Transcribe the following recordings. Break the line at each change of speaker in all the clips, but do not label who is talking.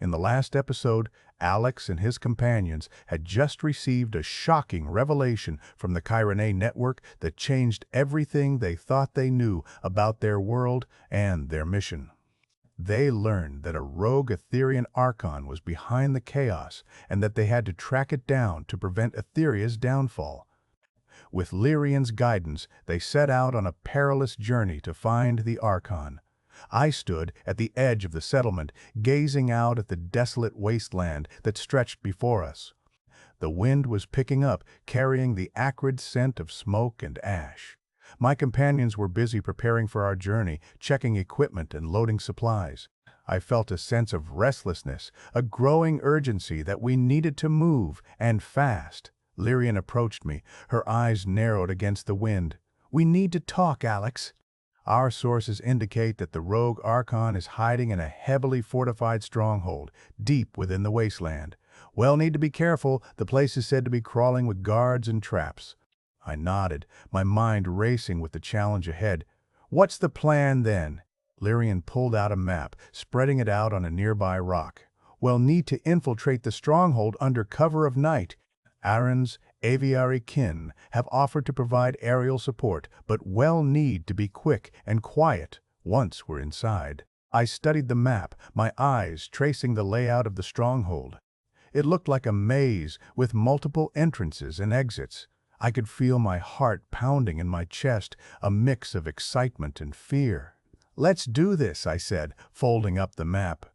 In the last episode, Alex and his companions had just received a shocking revelation from the Chiron network that changed everything they thought they knew about their world and their mission. They learned that a rogue Aetherian archon was behind the chaos and that they had to track it down to prevent Aetheria's downfall. With Lirien's guidance, they set out on a perilous journey to find the archon. I stood at the edge of the settlement, gazing out at the desolate wasteland that stretched before us. The wind was picking up, carrying the acrid scent of smoke and ash. My companions were busy preparing for our journey, checking equipment and loading supplies. I felt a sense of restlessness, a growing urgency that we needed to move, and fast. Lirien approached me, her eyes narrowed against the wind. "We need to talk, Alex. Our sources indicate that the rogue archon is hiding in a heavily fortified stronghold, deep within the wasteland. We'll need to be careful. The place is said to be crawling with guards and traps." I nodded, my mind racing with the challenge ahead. "What's the plan then?" Lirien pulled out a map, spreading it out on a nearby rock. "We'll need to infiltrate the stronghold under cover of night. Arin's Aviari kin have offered to provide aerial support, but we'll need to be quick and quiet once we're inside." I studied the map, my eyes tracing the layout of the stronghold. It looked like a maze with multiple entrances and exits. I could feel my heart pounding in my chest, a mix of excitement and fear. "Let's do this," I said, folding up the map.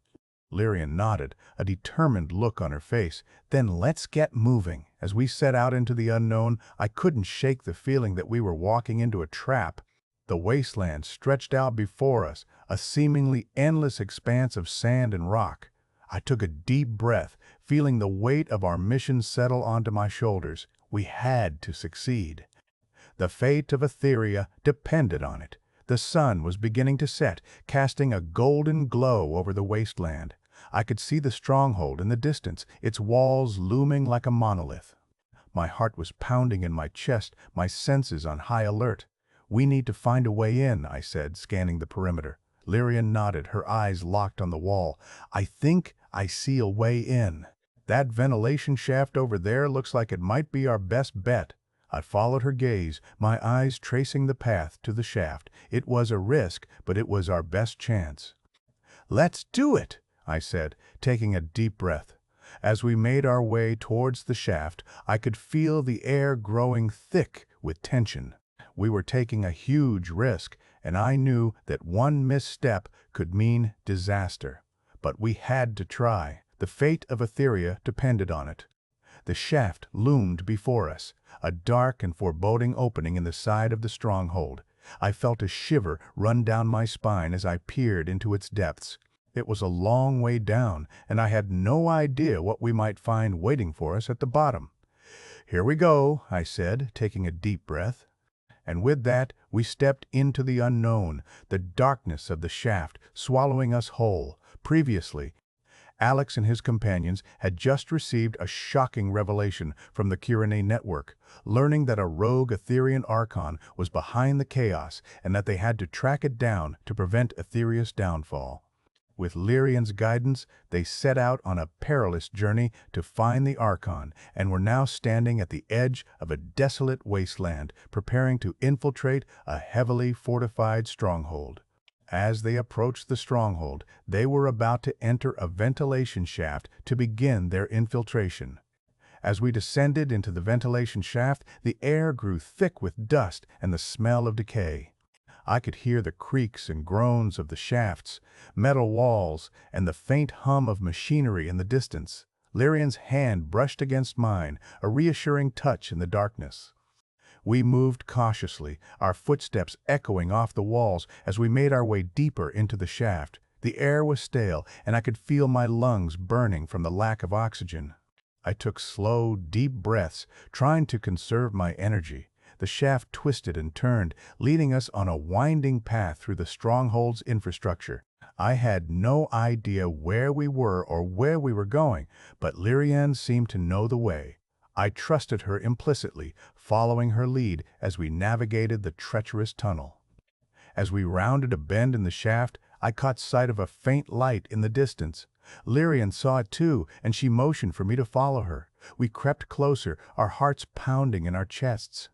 Lirien nodded, a determined look on her face. "Then let's get moving." As we set out into the unknown, I couldn't shake the feeling that we were walking into a trap. The wasteland stretched out before us, a seemingly endless expanse of sand and rock. I took a deep breath, feeling the weight of our mission settle onto my shoulders. We had to succeed. The fate of Aetheria depended on it. The sun was beginning to set, casting a golden glow over the wasteland. I could see the stronghold in the distance, its walls looming like a monolith. My heart was pounding in my chest, my senses on high alert. "We need to find a way in," I said, scanning the perimeter. Lirien nodded, her eyes locked on the wall. "I think I see a way in. That ventilation shaft over there looks like it might be our best bet." I followed her gaze, my eyes tracing the path to the shaft. It was a risk, but it was our best chance. "Let's do it," I said, taking a deep breath. As we made our way towards the shaft, I could feel the air growing thick with tension. We were taking a huge risk, and I knew that one misstep could mean disaster. But we had to try. The fate of Aetheria depended on it. The shaft loomed before us, a dark and foreboding opening in the side of the stronghold. I felt a shiver run down my spine as I peered into its depths. It was a long way down, and I had no idea what we might find waiting for us at the bottom. "Here we go," I said, taking a deep breath. And with that, we stepped into the unknown, the darkness of the shaft swallowing us whole. Previously, Alex and his companions had just received a shocking revelation from the Chiron network, learning that a rogue Aetherian archon was behind the chaos and that they had to track it down to prevent Aetheria's downfall. With Lirien's guidance, they set out on a perilous journey to find the archon and were now standing at the edge of a desolate wasteland, preparing to infiltrate a heavily fortified stronghold. As they approached the stronghold, they were about to enter a ventilation shaft to begin their infiltration. As we descended into the ventilation shaft, the air grew thick with dust and the smell of decay. I could hear the creaks and groans of the shafts, metal walls, and the faint hum of machinery in the distance. Lirien's hand brushed against mine, a reassuring touch in the darkness. We moved cautiously, our footsteps echoing off the walls as we made our way deeper into the shaft. The air was stale, and I could feel my lungs burning from the lack of oxygen. I took slow, deep breaths, trying to conserve my energy. The shaft twisted and turned, leading us on a winding path through the stronghold's infrastructure. I had no idea where we were or where we were going, but Lirien seemed to know the way. I trusted her implicitly, following her lead as we navigated the treacherous tunnel. As we rounded a bend in the shaft, I caught sight of a faint light in the distance. Lirien saw it too, and she motioned for me to follow her. We crept closer, our hearts pounding in our chests.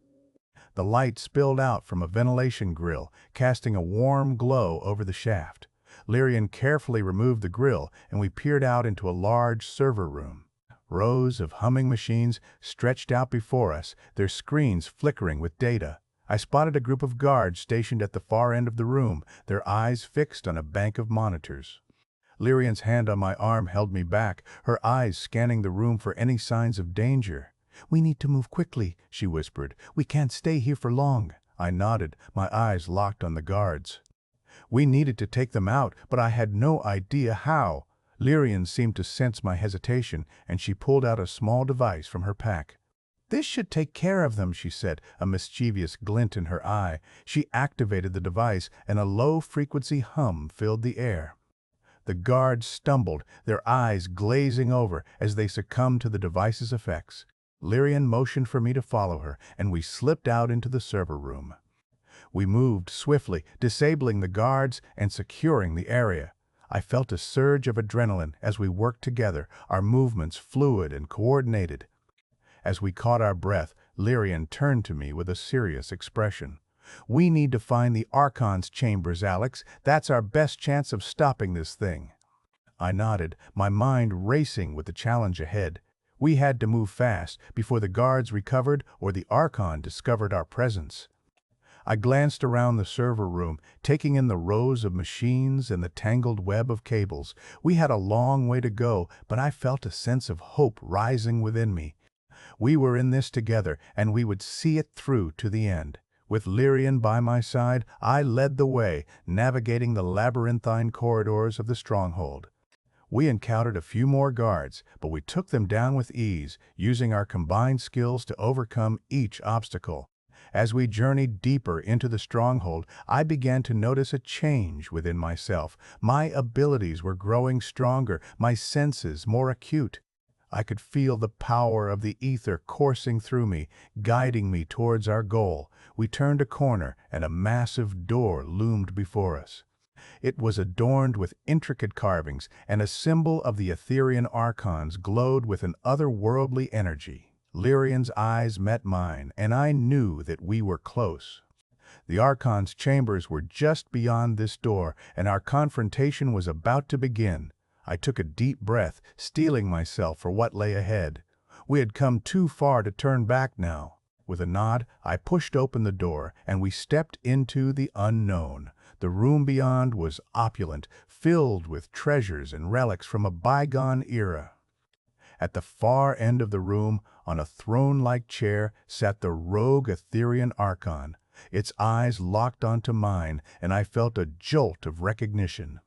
The light spilled out from a ventilation grill, casting a warm glow over the shaft. Lirien carefully removed the grill, and we peered out into a large server room. Rows of humming machines stretched out before us, their screens flickering with data. I spotted a group of guards stationed at the far end of the room, their eyes fixed on a bank of monitors. Lirien's hand on my arm held me back, her eyes scanning the room for any signs of danger. "We need to move quickly," she whispered. "We can't stay here for long." I nodded, my eyes locked on the guards. We needed to take them out, but I had no idea how. Lirien seemed to sense my hesitation, and she pulled out a small device from her pack. "This should take care of them," she said, a mischievous glint in her eye. She activated the device, and a low-frequency hum filled the air. The guards stumbled, their eyes glazing over as they succumbed to the device's effects. Lirien motioned for me to follow her, and we slipped out into the server room. We moved swiftly, disabling the guards and securing the area. I felt a surge of adrenaline as we worked together, our movements fluid and coordinated. As we caught our breath, Lirien turned to me with a serious expression. "We need to find the Archon's chambers, Alex. That's our best chance of stopping this thing." I nodded, my mind racing with the challenge ahead. We had to move fast before the guards recovered or the Archon discovered our presence. I glanced around the server room, taking in the rows of machines and the tangled web of cables. We had a long way to go, but I felt a sense of hope rising within me. We were in this together, and we would see it through to the end. With Lirien by my side, I led the way, navigating the labyrinthine corridors of the stronghold. We encountered a few more guards, but we took them down with ease, using our combined skills to overcome each obstacle. As we journeyed deeper into the stronghold, I began to notice a change within myself. My abilities were growing stronger, my senses more acute. I could feel the power of the ether coursing through me, guiding me towards our goal. We turned a corner, and a massive door loomed before us. It was adorned with intricate carvings, and a symbol of the Aetherian archons glowed with an otherworldly energy. Lirien's eyes met mine, and I knew that we were close. The Archon's chambers were just beyond this door, and our confrontation was about to begin. I took a deep breath, steeling myself for what lay ahead. We had come too far to turn back now. With a nod, I pushed open the door, and we stepped into the unknown. The room beyond was opulent, filled with treasures and relics from a bygone era. At the far end of the room, on a throne-like chair, sat the rogue Aetherian archon. Its eyes locked onto mine, and I felt a jolt of recognition.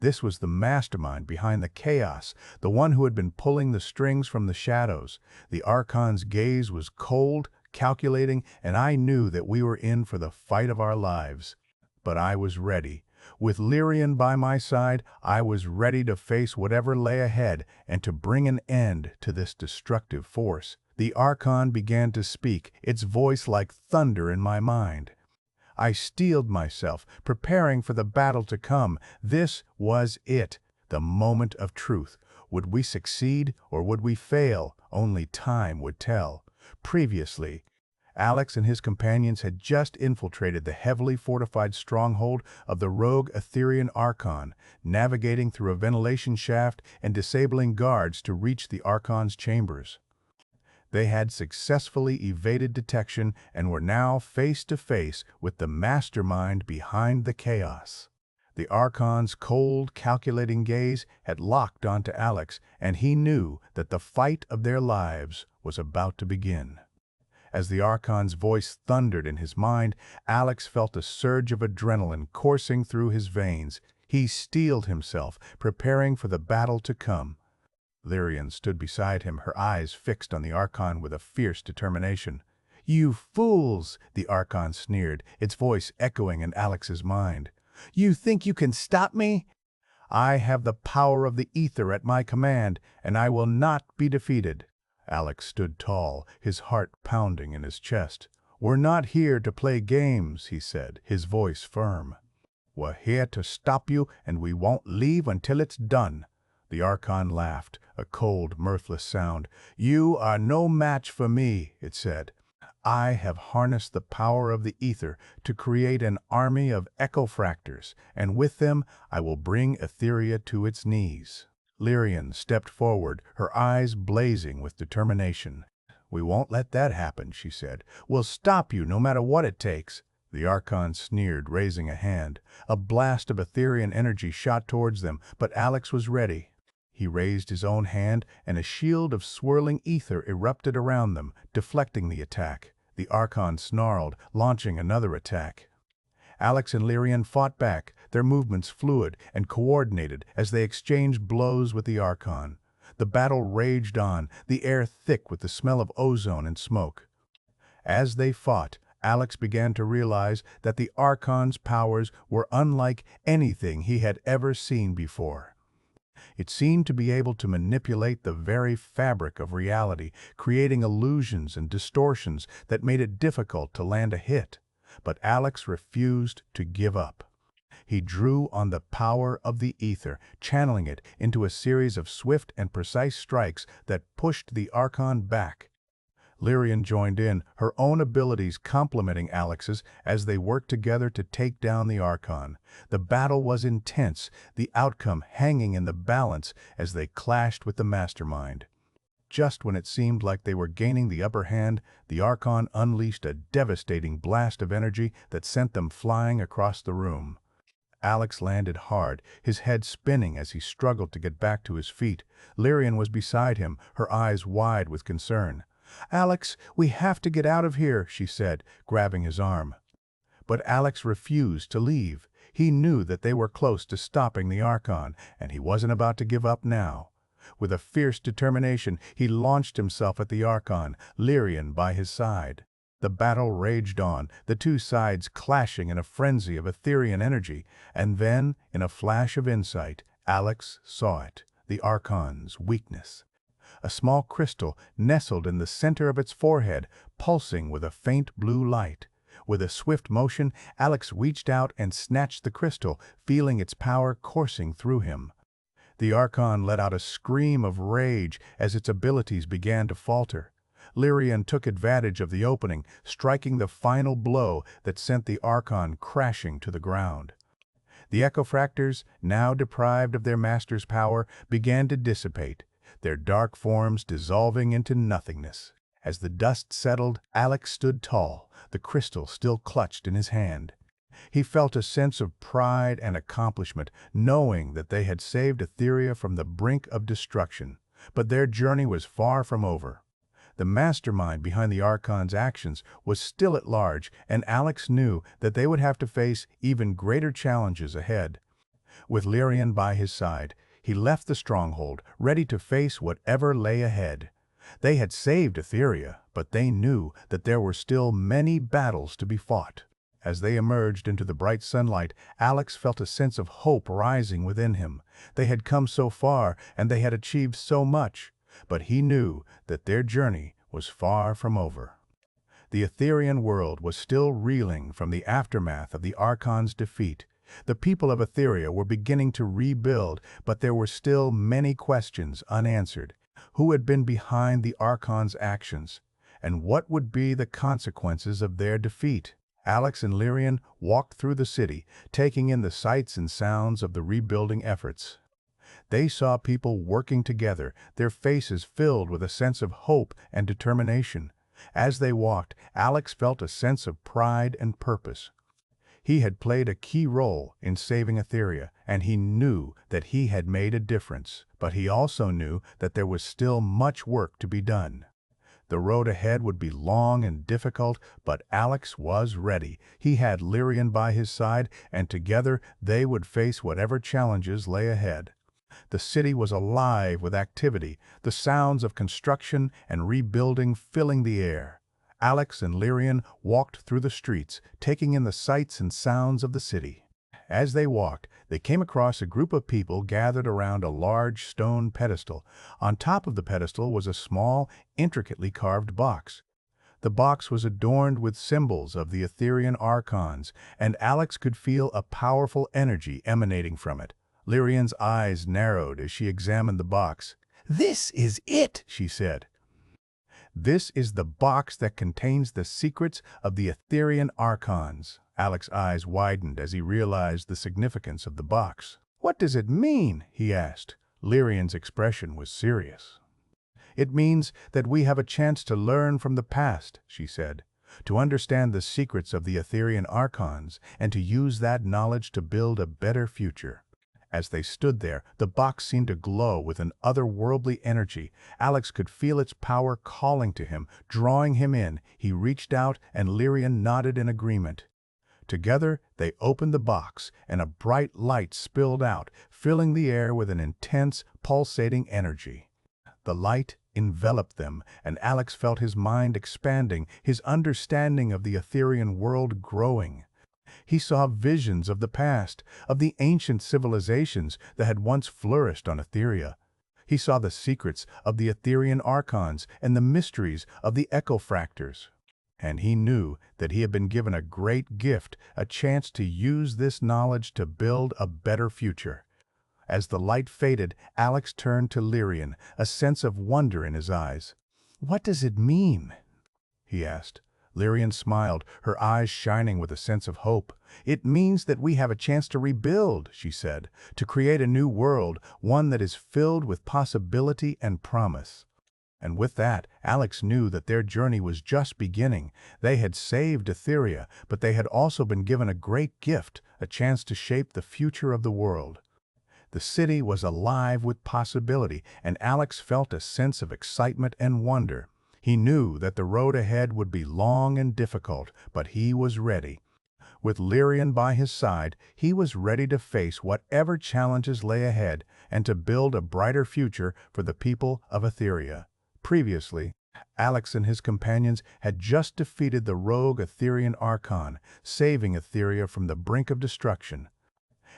This was the mastermind behind the chaos, the one who had been pulling the strings from the shadows. The archon's gaze was cold, calculating, and I knew that we were in for the fight of our lives. But I was ready. With Lirien by my side, I was ready to face whatever lay ahead and to bring an end to this destructive force. The Archon began to speak, its voice like thunder in my mind. I steeled myself, preparing for the battle to come. This was it, the moment of truth. Would we succeed or would we fail? Only time would tell. Previously, Alex and his companions had just infiltrated the heavily fortified stronghold of the rogue Aetherian Archon, navigating through a ventilation shaft and disabling guards to reach the Archon's chambers. They had successfully evaded detection and were now face to face with the mastermind behind the chaos. The Archon's cold, calculating gaze had locked onto Alex, and he knew that the fight of their lives was about to begin. As the Archon's voice thundered in his mind, Alex felt a surge of adrenaline coursing through his veins. He steeled himself, preparing for the battle to come. Lirien stood beside him, her eyes fixed on the Archon with a fierce determination. "You fools!" the Archon sneered, its voice echoing in Alex's mind. "You think you can stop me? I have the power of the ether at my command, and I will not be defeated." Alex stood tall, his heart pounding in his chest. "We're not here to play games," he said, his voice firm. "We're here to stop you, and we won't leave until it's done." The archon laughed, a cold, mirthless sound. "You are no match for me," it said. "I have harnessed the power of the ether to create an army of Echofractors, and with them I will bring Aetheria to its knees." Lirien stepped forward, her eyes blazing with determination. "We won't let that happen," she said. "We'll stop you no matter what it takes." The archon sneered, raising a hand. A blast of Aetherian energy shot towards them, but Alex was ready. He raised his own hand, and a shield of swirling ether erupted around them, deflecting the attack. The archon snarled, launching another attack. Alex and Lirien fought back, their movements fluid and coordinated as they exchanged blows with the archon. The battle raged on, the air thick with the smell of ozone and smoke. As they fought, Alex began to realize that the archon's powers were unlike anything he had ever seen before. It seemed to be able to manipulate the very fabric of reality, creating illusions and distortions that made it difficult to land a hit. But Alex refused to give up. He drew on the power of the ether, channeling it into a series of swift and precise strikes that pushed the archon back. Lirien joined in, her own abilities complementing Alex's as they worked together to take down the archon. The battle was intense, the outcome hanging in the balance as they clashed with the mastermind. Just when it seemed like they were gaining the upper hand, the archon unleashed a devastating blast of energy that sent them flying across the room. Alex landed hard, his head spinning as he struggled to get back to his feet. Lirien was beside him, her eyes wide with concern. "Alex, we have to get out of here," she said, grabbing his arm. But Alex refused to leave. He knew that they were close to stopping the archon, and he wasn't about to give up now. With a fierce determination, he launched himself at the archon, Lirien by his side. The battle raged on, the two sides clashing in a frenzy of Aetherian energy, and then, in a flash of insight, Alex saw it, the archon's weakness. A small crystal nestled in the center of its forehead, pulsing with a faint blue light. With a swift motion, Alex reached out and snatched the crystal, feeling its power coursing through him. The archon let out a scream of rage as its abilities began to falter. Lirien took advantage of the opening, striking the final blow that sent the archon crashing to the ground. The Echofractors, now deprived of their master's power, began to dissipate, their dark forms dissolving into nothingness. As the dust settled, Alex stood tall, the crystal still clutched in his hand. He felt a sense of pride and accomplishment, knowing that they had saved Aetheria from the brink of destruction. But their journey was far from over. The mastermind behind the archon's actions was still at large, and Alex knew that they would have to face even greater challenges ahead. With Lirien by his side, he left the stronghold, ready to face whatever lay ahead. They had saved Aetheria, but they knew that there were still many battles to be fought. As they emerged into the bright sunlight, Alex felt a sense of hope rising within him. They had come so far, and they had achieved so much, but he knew that their journey was far from over. The Aetherian world was still reeling from the aftermath of the archon's defeat. The people of Aetheria were beginning to rebuild, but there were still many questions unanswered. Who had been behind the archon's actions? And what would be the consequences of their defeat? Alex and Lirien walked through the city, taking in the sights and sounds of the rebuilding efforts. They saw people working together, their faces filled with a sense of hope and determination. As they walked, Alex felt a sense of pride and purpose. He had played a key role in saving Aetheria, and he knew that he had made a difference. But he also knew that there was still much work to be done. The road ahead would be long and difficult, but Alex was ready. He had Lirien by his side, and together they would face whatever challenges lay ahead. The city was alive with activity, the sounds of construction and rebuilding filling the air. Alex and Lirien walked through the streets, taking in the sights and sounds of the city. As they walked, they came across a group of people gathered around a large stone pedestal. On top of the pedestal was a small, intricately carved box. The box was adorned with symbols of the Aetherian archons, and Alex could feel a powerful energy emanating from it. Lirien's eyes narrowed as she examined the box. "This is it," she said. "This is the box that contains the secrets of the Aetherian archons." Alex's eyes widened as he realized the significance of the box. "What does it mean?" he asked. Lirien's expression was serious. "It means that we have a chance to learn from the past," she said, "to understand the secrets of the Aetherian archons and to use that knowledge to build a better future." As they stood there, the box seemed to glow with an otherworldly energy. Alex could feel its power calling to him, drawing him in. He reached out, and Lirien nodded in agreement. Together, they opened the box, and a bright light spilled out, filling the air with an intense, pulsating energy. The light enveloped them, and Alex felt his mind expanding, his understanding of the Aetherian world growing. He saw visions of the past, of the ancient civilizations that had once flourished on Aetheria. He saw the secrets of the Aetherian archons and the mysteries of the Echofractors. And he knew that he had been given a great gift, a chance to use this knowledge to build a better future. As the light faded, Alex turned to Lirien, a sense of wonder in his eyes. "What does it mean?" he asked. Lirien smiled, her eyes shining with a sense of hope. "It means that we have a chance to rebuild," she said, "to create a new world, one that is filled with possibility and promise." And with that, Alex knew that their journey was just beginning. They had saved Aetheria, but they had also been given a great gift, a chance to shape the future of the world. The city was alive with possibility, and Alex felt a sense of excitement and wonder. He knew that the road ahead would be long and difficult, but he was ready. With Lirien by his side, he was ready to face whatever challenges lay ahead and to build a brighter future for the people of Aetheria. Previously, Alex and his companions had just defeated the rogue Aetherian archon, saving Aetheria from the brink of destruction.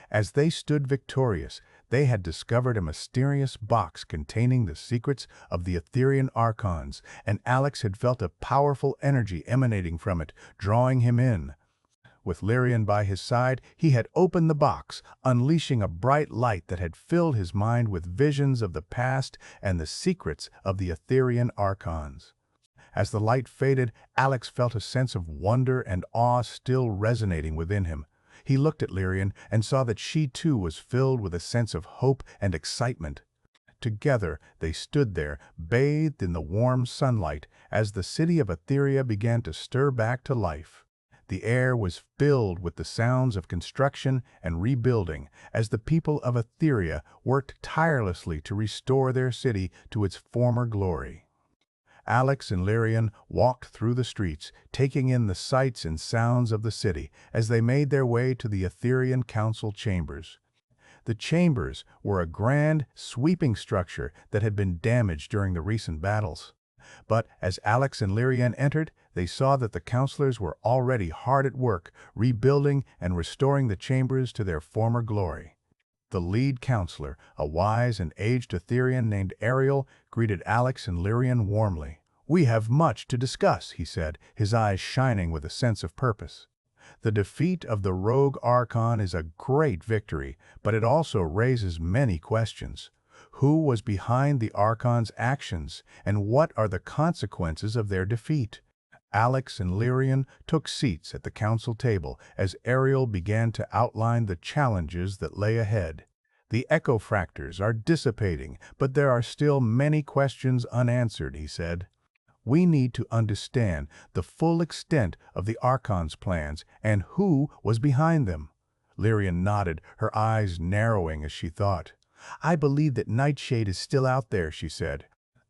As they stood victorious, they had discovered a mysterious box containing the secrets of the Aetherian archons, and Alex had felt a powerful energy emanating from it, drawing him in. With Lirien by his side, he had opened the box, unleashing a bright light that had filled his mind with visions of the past and the secrets of the Aetherian archons. As the light faded, Alex felt a sense of wonder and awe still resonating within him. He looked at Lirien and saw that she too was filled with a sense of hope and excitement. Together, they stood there, bathed in the warm sunlight, as the city of Aetheria began to stir back to life. The air was filled with the sounds of construction and rebuilding, as the people of Aetheria worked tirelessly to restore their city to its former glory. Alex and Lirien walked through the streets, taking in the sights and sounds of the city as they made their way to the Aetherian Council chambers. The chambers were a grand, sweeping structure that had been damaged during the recent battles. But as Alex and Lirien entered, they saw that the counselors were already hard at work, rebuilding and restoring the chambers to their former glory. The lead counselor, a wise and aged Aetherian named Ariel, greeted Alex and Lirien warmly. "We have much to discuss," he said, his eyes shining with a sense of purpose. "The defeat of the rogue archon is a great victory, but it also raises many questions. Who was behind the archon's actions, and what are the consequences of their defeat?" Alex and Lirien took seats at the council table as Ariel began to outline the challenges that lay ahead. "The Echofractors are dissipating, but there are still many questions unanswered," he said. "We need to understand the full extent of the Archon's plans and who was behind them." Lirien nodded, her eyes narrowing as she thought. "I believe that Nightshade is still out there," she said,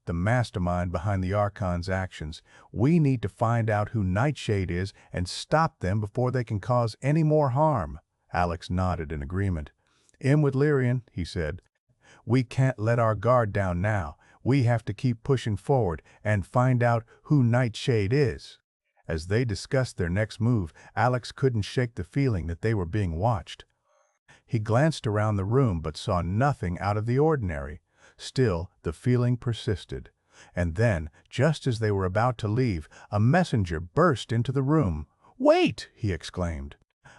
"the mastermind behind the Archon's actions. We need to find out who Nightshade is and stop them before they can cause any more harm." Alex nodded in agreement. "I'm with Lirien," he said. "We can't let our guard down now. We have to keep pushing forward and find out who Nightshade is." As they discussed their next move, Alex couldn't shake the feeling that they were being watched. He glanced around the room but saw nothing out of the ordinary. Still, the feeling persisted. And then, just as they were about to leave, a messenger burst into the room. "Wait!" he exclaimed.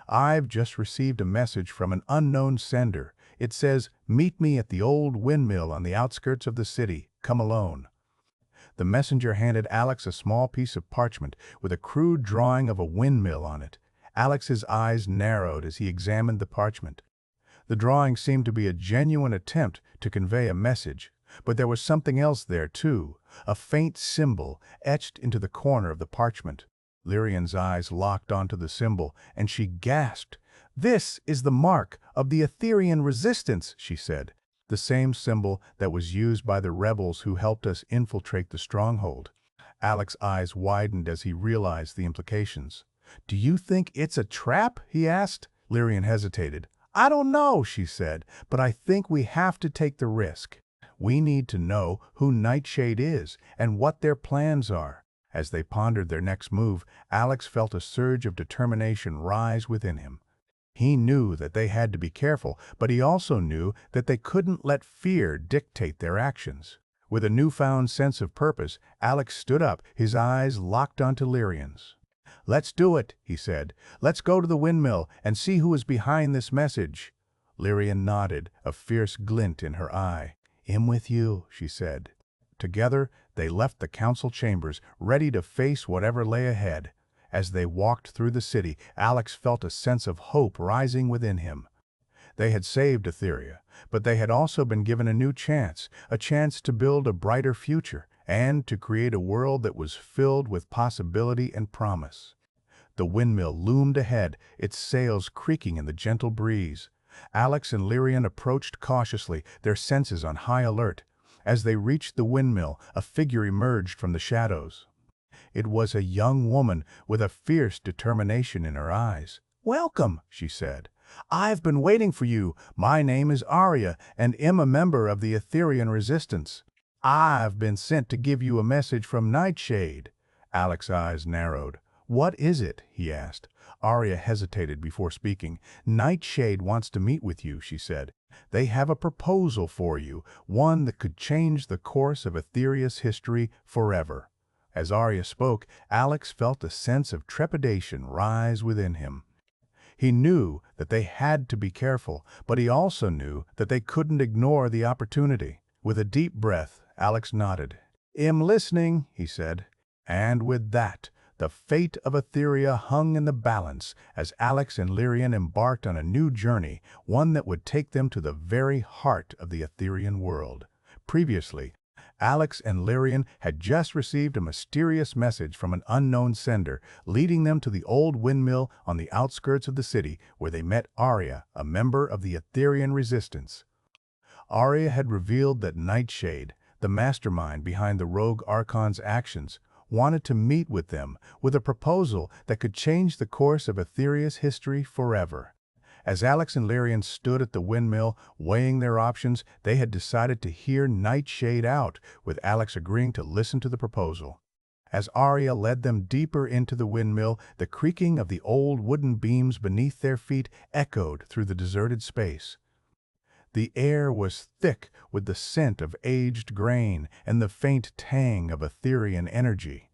"I've just received a message from an unknown sender. It says, "Meet me at the old windmill on the outskirts of the city. Come alone." The messenger handed Alex a small piece of parchment with a crude drawing of a windmill on it. Alex's eyes narrowed as he examined the parchment. The drawing seemed to be a genuine attempt to convey a message, but there was something else there too, a faint symbol etched into the corner of the parchment. Lirien's eyes locked onto the symbol, and she gasped. "This is the mark of the Aetherian resistance," she said. "The same symbol that was used by the rebels who helped us infiltrate the stronghold." Alex's eyes widened as he realized the implications. "Do you think it's a trap?" he asked. Lirien hesitated. "I don't know," she said, "but I think we have to take the risk. We need to know who Nightshade is and what their plans are." As they pondered their next move, Alex felt a surge of determination rise within him. He knew that they had to be careful, but he also knew that they couldn't let fear dictate their actions. With a newfound sense of purpose, Alex stood up, his eyes locked onto Lirien's. "Let's do it," he said. "Let's go to the windmill and see who is behind this message." Lirien nodded, a fierce glint in her eye. "I'm with you," she said. Together, they left the council chambers, ready to face whatever lay ahead. As they walked through the city, Alex felt a sense of hope rising within him. They had saved Aetheria, but they had also been given a new chance, a chance to build a brighter future, and to create a world that was filled with possibility and promise. The windmill loomed ahead, its sails creaking in the gentle breeze. Alex and Lirien approached cautiously, their senses on high alert. As they reached the windmill, a figure emerged from the shadows. It was a young woman with a fierce determination in her eyes. "Welcome," she said. "I've been waiting for you. My name is Aria, and am a member of the Aetherian resistance. I've been sent to give you a message from Nightshade." Alex's eyes narrowed. "What is it?" he asked. Aria hesitated before speaking. "Nightshade wants to meet with you," she said. "They have a proposal for you, one that could change the course of Aetheria's history forever." As Aria spoke, Alex felt a sense of trepidation rise within him. He knew that they had to be careful, but he also knew that they couldn't ignore the opportunity. With a deep breath, Alex nodded. "I'm listening," he said. And with that, the fate of Aetheria hung in the balance as Alex and Lirien embarked on a new journey, one that would take them to the very heart of the Aetherian world. Previously, Alex and Lirien had just received a mysterious message from an unknown sender, leading them to the old windmill on the outskirts of the city, where they met Aria, a member of the Aetherian resistance. Aria had revealed that Nightshade, the mastermind behind the rogue archon's actions, wanted to meet with them with a proposal that could change the course of Aetheria's history forever. As Alex and Lirien stood at the windmill, weighing their options, they had decided to hear Nightshade out, with Alex agreeing to listen to the proposal. As Aria led them deeper into the windmill, the creaking of the old wooden beams beneath their feet echoed through the deserted space. The air was thick with the scent of aged grain and the faint tang of Aetherian energy.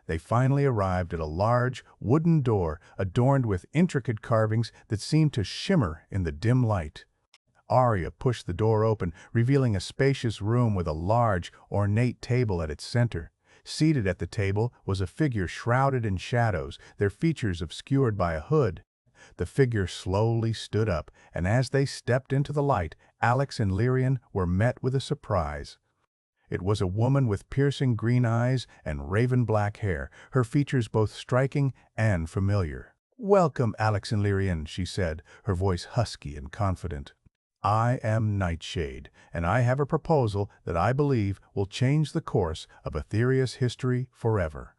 They finally arrived at a large, wooden door adorned with intricate carvings that seemed to shimmer in the dim light. Aria pushed the door open, revealing a spacious room with a large, ornate table at its center. Seated at the table was a figure shrouded in shadows, their features obscured by a hood. The figure slowly stood up, and as they stepped into the light, Alex and Lirien were met with a surprise. It was a woman with piercing green eyes and raven-black hair, her features both striking and familiar. "Welcome, Alex and Lirien," she said, her voice husky and confident. "I am Nightshade, and I have a proposal that I believe will change the course of Aetheria's history forever."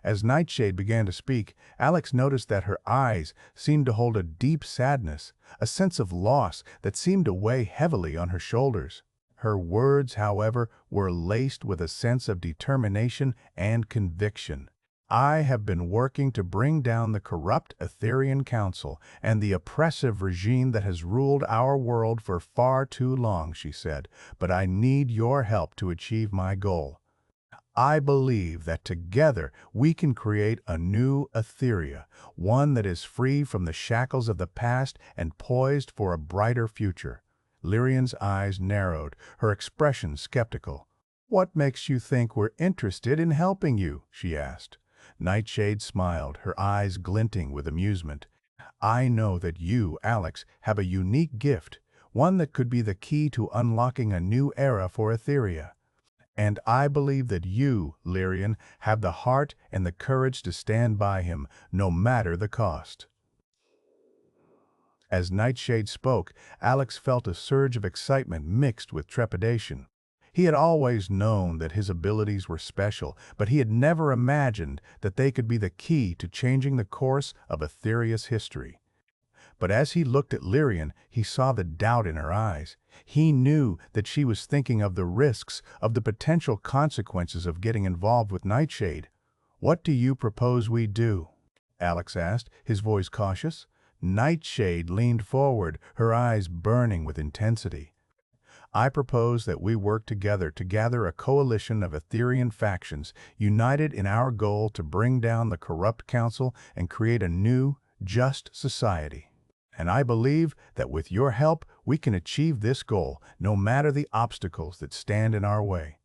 As Nightshade began to speak, Alex noticed that her eyes seemed to hold a deep sadness, a sense of loss that seemed to weigh heavily on her shoulders. Her words, however, were laced with a sense of determination and conviction. "I have been working to bring down the corrupt Aetherian Council and the oppressive regime that has ruled our world for far too long," she said, "but I need your help to achieve my goal. I believe that together we can create a new Aetheria, one that is free from the shackles of the past and poised for a brighter future." Lirien's eyes narrowed, her expression skeptical. "What makes you think we're interested in helping you?" she asked. Nightshade smiled, her eyes glinting with amusement. "I know that you, Alex, have a unique gift, one that could be the key to unlocking a new era for Aetheria. And I believe that you, Lirien, have the heart and the courage to stand by him, no matter the cost." As Nightshade spoke, Alex felt a surge of excitement mixed with trepidation. He had always known that his abilities were special, but he had never imagined that they could be the key to changing the course of Aetheria's history. But as he looked at Lirien, he saw the doubt in her eyes. He knew that she was thinking of the risks, of the potential consequences of getting involved with Nightshade. "What do you propose we do?" Alex asked, his voice cautious. Nightshade leaned forward, her eyes burning with intensity. "I propose that we work together to gather a coalition of Aetherian factions, united in our goal to bring down the corrupt council and create a new, just society. And I believe that with your help, we can achieve this goal, no matter the obstacles that stand in our way."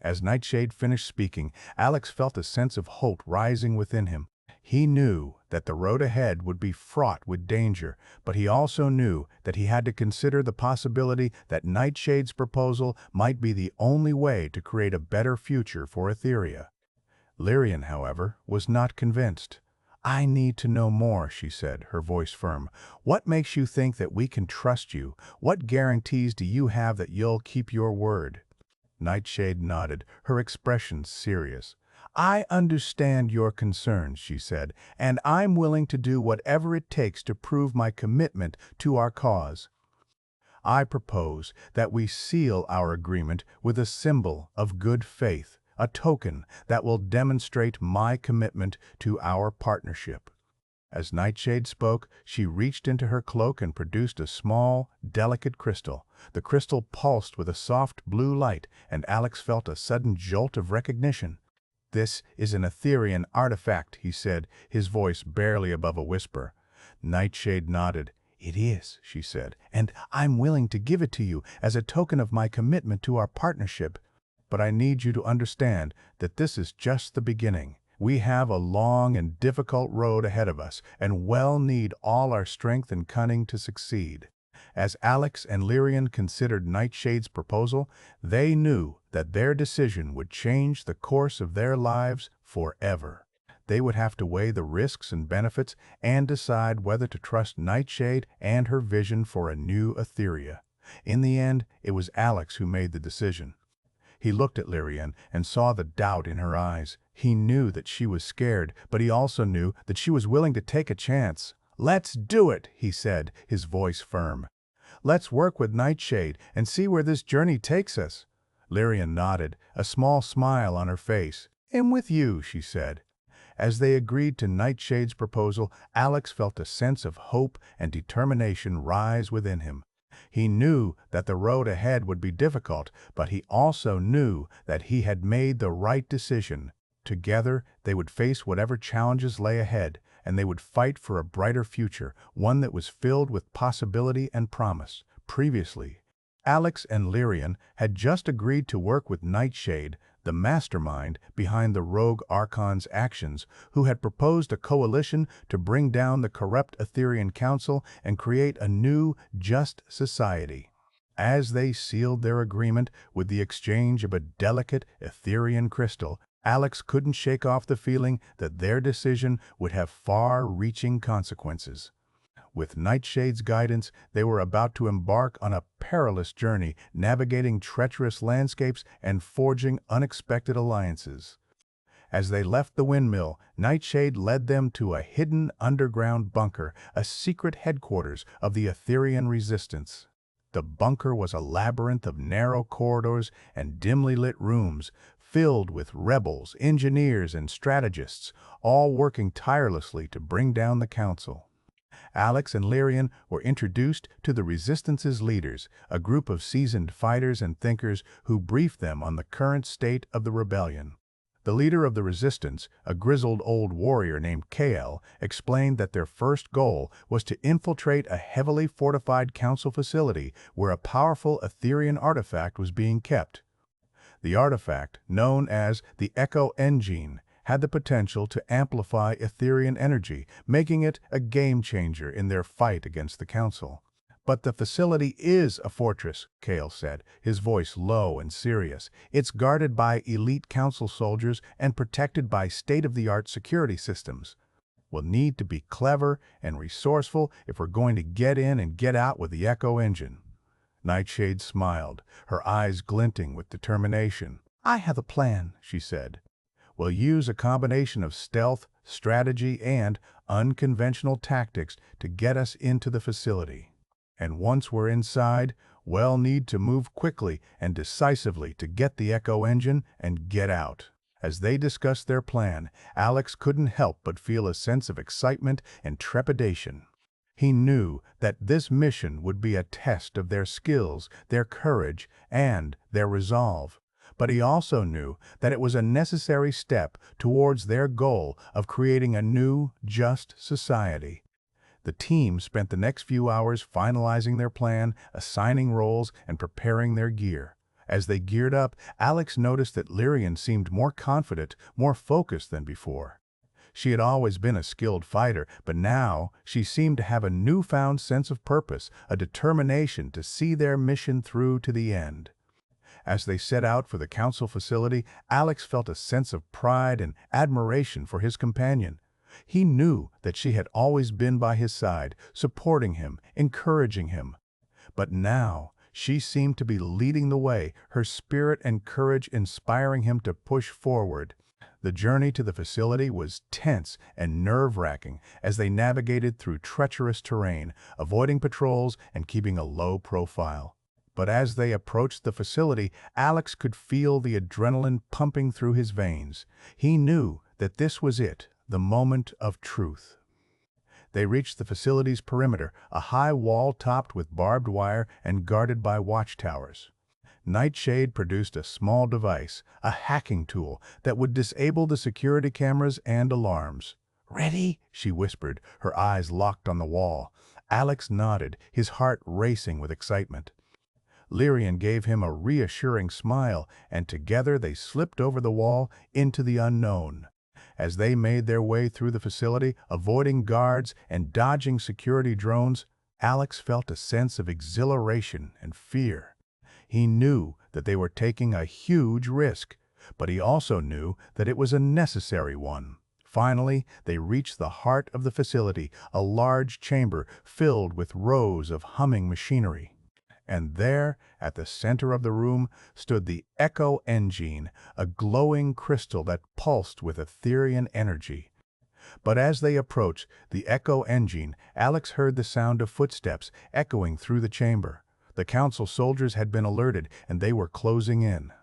As Nightshade finished speaking, Alex felt a sense of hope rising within him. He knew that the road ahead would be fraught with danger, but he also knew that he had to consider the possibility that Nightshade's proposal might be the only way to create a better future for Aetheria. Lirien, however, was not convinced. "I need to know more," she said, her voice firm. "What makes you think that we can trust you? What guarantees do you have that you'll keep your word?" Nightshade nodded, her expression serious. "I understand your concerns," she said, "and I'm willing to do whatever it takes to prove my commitment to our cause. I propose that we seal our agreement with a symbol of good faith, a token that will demonstrate my commitment to our partnership." As Nightshade spoke, she reached into her cloak and produced a small, delicate crystal. The crystal pulsed with a soft blue light, and Alex felt a sudden jolt of recognition. "This is an Aetherian artifact," he said, his voice barely above a whisper. Nightshade nodded. "It is," she said, "and I'm willing to give it to you as a token of my commitment to our partnership. But I need you to understand that this is just the beginning. We have a long and difficult road ahead of us, and well need all our strength and cunning to succeed." As Alex and Lirien considered Nightshade's proposal, they knew that their decision would change the course of their lives forever. They would have to weigh the risks and benefits and decide whether to trust Nightshade and her vision for a new Aetheria. In the end, it was Alex who made the decision. He looked at Lirien and saw the doubt in her eyes. He knew that she was scared, but he also knew that she was willing to take a chance. "Let's do it," he said, his voice firm. "Let's work with Nightshade and see where this journey takes us." Lirien nodded, a small smile on her face. "I'm with you," she said. As they agreed to Nightshade's proposal, Alex felt a sense of hope and determination rise within him. He knew that the road ahead would be difficult, but he also knew that he had made the right decision. Together, they would face whatever challenges lay ahead, and they would fight for a brighter future, one that was filled with possibility and promise. Previously, Alex and Lirien had just agreed to work with Nightshade, the mastermind behind the rogue archon's actions, who had proposed a coalition to bring down the corrupt Aetherian council and create a new, just society. As they sealed their agreement with the exchange of a delicate Aetherian crystal, Alex couldn't shake off the feeling that their decision would have far-reaching consequences. With Nightshade's guidance, they were about to embark on a perilous journey, navigating treacherous landscapes and forging unexpected alliances. As they left the windmill, Nightshade led them to a hidden underground bunker, a secret headquarters of the Aetherian resistance. The bunker was a labyrinth of narrow corridors and dimly lit rooms, filled with rebels, engineers, and strategists, all working tirelessly to bring down the council. Alex and Lirien were introduced to the Resistance's leaders, a group of seasoned fighters and thinkers who briefed them on the current state of the rebellion. The leader of the resistance, a grizzled old warrior named Kael, explained that their first goal was to infiltrate a heavily fortified council facility where a powerful Aetherian artifact was being kept. The artifact, known as the Echo Engine, had the potential to amplify Aetherian energy, making it a game-changer in their fight against the Council. "But the facility is a fortress," Kael said, his voice low and serious. "It's guarded by elite Council soldiers and protected by state-of-the-art security systems. We'll need to be clever and resourceful if we're going to get in and get out with the Echo Engine." Nightshade smiled, her eyes glinting with determination. "I have a plan," she said. "We'll use a combination of stealth, strategy, and unconventional tactics to get us into the facility. And once we're inside, we'll need to move quickly and decisively to get the Echo Engine and get out." As they discussed their plan, Alex couldn't help but feel a sense of excitement and trepidation. He knew that this mission would be a test of their skills, their courage, and their resolve. But he also knew that it was a necessary step towards their goal of creating a new, just society. The team spent the next few hours finalizing their plan, assigning roles, and preparing their gear. As they geared up, Alex noticed that Lirien seemed more confident, more focused than before. She had always been a skilled fighter, but now she seemed to have a newfound sense of purpose, a determination to see their mission through to the end. As they set out for the council facility, Alex felt a sense of pride and admiration for his companion. He knew that she had always been by his side, supporting him, encouraging him. But now, she seemed to be leading the way, her spirit and courage inspiring him to push forward. The journey to the facility was tense and nerve-wracking as they navigated through treacherous terrain, avoiding patrols and keeping a low profile. But as they approached the facility, Alex could feel the adrenaline pumping through his veins. He knew that this was it, the moment of truth. They reached the facility's perimeter, a high wall topped with barbed wire and guarded by watchtowers. Nightshade produced a small device, a hacking tool, that would disable the security cameras and alarms. "Ready?" she whispered, her eyes locked on the wall. Alex nodded, his heart racing with excitement. Lirien gave him a reassuring smile, and together they slipped over the wall into the unknown. As they made their way through the facility, avoiding guards and dodging security drones, Alex felt a sense of exhilaration and fear. He knew that they were taking a huge risk, but he also knew that it was a necessary one. Finally, they reached the heart of the facility, a large chamber filled with rows of humming machinery. And there, at the center of the room, stood the Echo Engine, a glowing crystal that pulsed with Aetherian energy. But as they approached the Echo Engine, Alex heard the sound of footsteps echoing through the chamber. The council soldiers had been alerted, and they were closing in.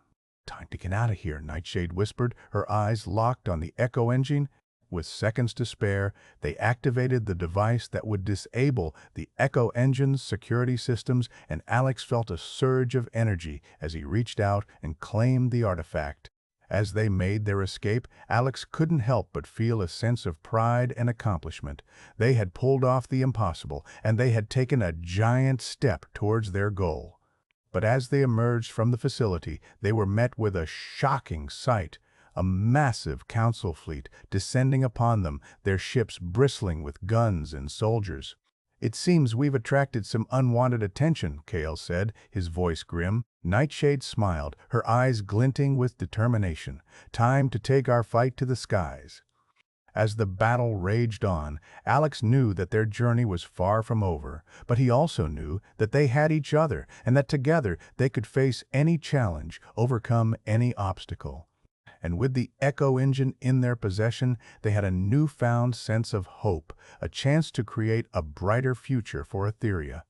"Time to get out of here," Nightshade whispered, her eyes locked on the Echo Engine. With seconds to spare, they activated the device that would disable the Echo Engine's security systems, and Alex felt a surge of energy as he reached out and claimed the artifact. As they made their escape, Alex couldn't help but feel a sense of pride and accomplishment. They had pulled off the impossible, and they had taken a giant step towards their goal. But as they emerged from the facility, they were met with a shocking sight. A massive council fleet descending upon them, their ships bristling with guns and soldiers. "It seems we've attracted some unwanted attention," Kael said, his voice grim. Nightshade smiled, her eyes glinting with determination. "Time to take our fight to the skies." As the battle raged on, Alex knew that their journey was far from over, but he also knew that they had each other and that together they could face any challenge, overcome any obstacle. And with the Echo Engine in their possession, they had a newfound sense of hope, a chance to create a brighter future for Aetheria.